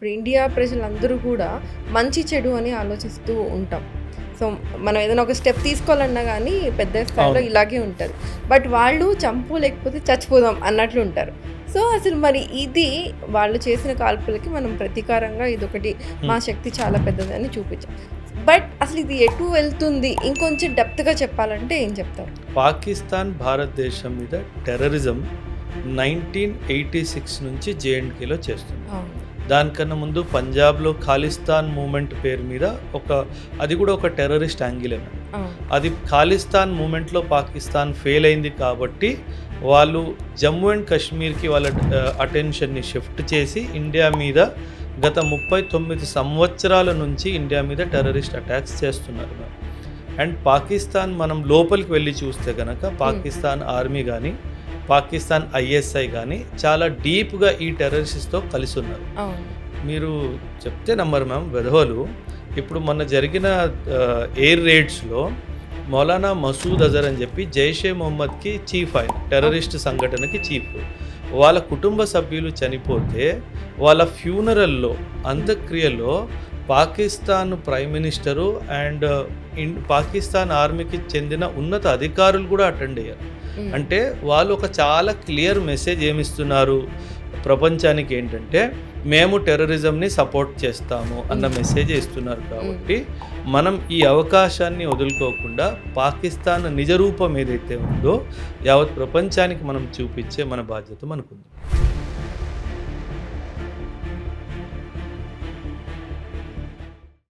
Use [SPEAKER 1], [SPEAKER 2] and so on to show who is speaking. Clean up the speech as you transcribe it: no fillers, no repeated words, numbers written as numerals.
[SPEAKER 1] ఇప్పుడు ఇండియా ప్రజలందరూ కూడా మంచి చెడు అని ఆలోచిస్తూ ఉంటాం. సో మనం ఏదైనా ఒక స్టెప్ తీసుకోవాలన్నా కానీ పెద్ద స్థాయిలో ఇలాగే ఉంటుంది. బట్ వాళ్ళు చంపు లేకపోతే చచ్చిపోదాం అన్నట్లు ఉంటారు. సో అసలు మరి ఇది వాళ్ళు చేసిన కాల్పులకి మనం ప్రతీకారంగా ఇదొకటి మా శక్తి చాలా పెద్దదని చూపించాం. బట్ అసలు ఇది ఎటు వెళ్తుంది ఇంకొంచెం డెప్త్గా చెప్పాలంటే ఏం చెప్తారు?
[SPEAKER 2] పాకిస్తాన్ భారతదేశం మీద టెర్రరిజం 1986 నుంచి జేఎండ్కేలో చేస్తుంది. దానికన్నా ముందు పంజాబ్లో ఖాలిస్తాన్ మూమెంట్ పేరు మీద అది కూడా ఒక టెర్రరిస్ట్ యాంగిల్ అన్నది. అది ఖాలిస్తాన్ మూమెంట్లో పాకిస్తాన్ ఫెయిల్ అయింది కాబట్టి వాళ్ళు జమ్మూ అండ్ కాశ్మీర్కి వాళ్ళ అటెన్షన్ని షిఫ్ట్ చేసి ఇండియా మీద గత 39 సంవత్సరాల నుంచి ఇండియా మీద టెర్రరిస్ట్ అటాక్స్ చేస్తున్నారు. అండ్ పాకిస్తాన్ మనం లోపలికి వెళ్ళి చూస్తే కనుక పాకిస్తాన్ ఆర్మీ కానీ పాకిస్తాన్ ఐఎస్ఐ కానీ చాలా డీప్గా ఈ టెర్రరిస్ట్తో కలిసి ఉన్నారు. మీరు చెప్తే నమ్మరు మ్యామ్, వెధవలు ఇప్పుడు మొన్న జరిగిన ఎయిర్ రేడ్స్లో మౌలానా మసూద్ అజర్ అని చెప్పి జైషే మొహమ్మద్కి చీఫ్, ఆయన టెర్రరిస్ట్ సంఘటనకి చీఫ్. వాళ్ళ కుటుంబ సభ్యులు చనిపోతే వాళ్ళ ఫ్యూనరల్లో అంత్యక్రియలో Pakistan prime minister and Pakistan ఆర్మీకి చెందిన ఉన్నత అధికారులు కూడా అటెండ్ అయ్యారు. అంటే వాళ్ళు ఒక చాలా క్లియర్ మెసేజ్ ఏమిస్తున్నారు ప్రపంచానికి ఏంటంటే మేము టెర్రరిజంని సపోర్ట్ చేస్తాము అన్న మెసేజ్ ఇస్తున్నారు. కాబట్టి మనం ఈ అవకాశాన్ని వదులుకోకుండా పాకిస్తాన్ నిజరూపం ఏదైతే ఉందో యావత్ ప్రపంచానికి మనం చూపించే మన బాధ్యత మనకుంది.